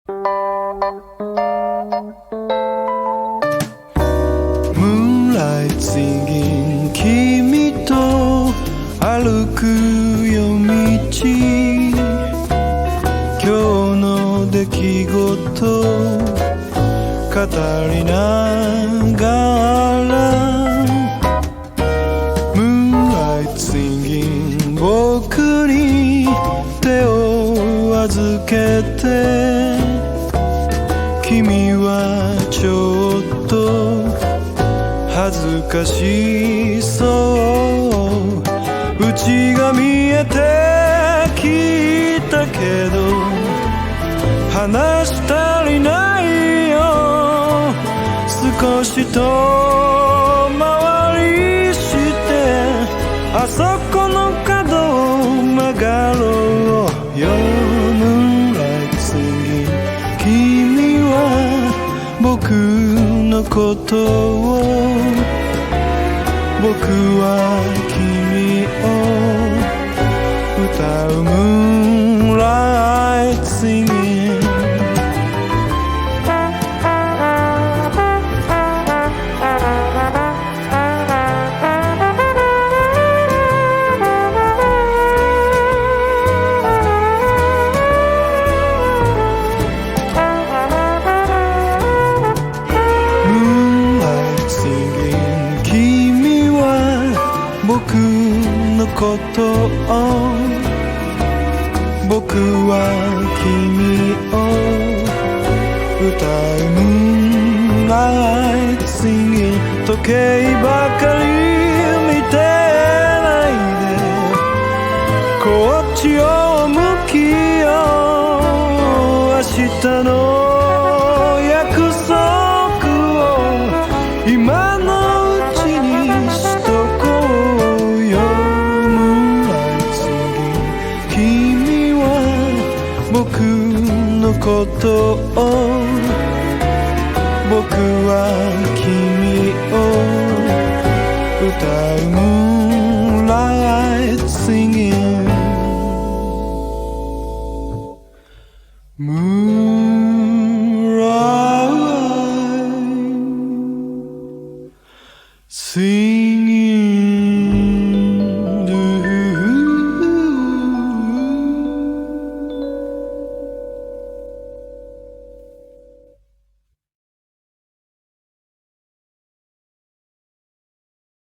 Moonlight singing 君と歩く夜道今日の出来事語りながら Moonlight singing 僕に手を預けて君はちょっと恥ずかしそう内が見えてきたけど話足りないよ少し遠回りしてあそこの角を曲がろうよ Moonlight singing 君は僕のことを僕は君を歌う Moonlight singing Moonlight singing 君は僕のことを僕は君を歌う Moonlight singing 時計ばかり見てないでこっちを向きよ明日の約束を今のうちにしとこうよ Moonlight singing 君は僕のことを僕は君を歌う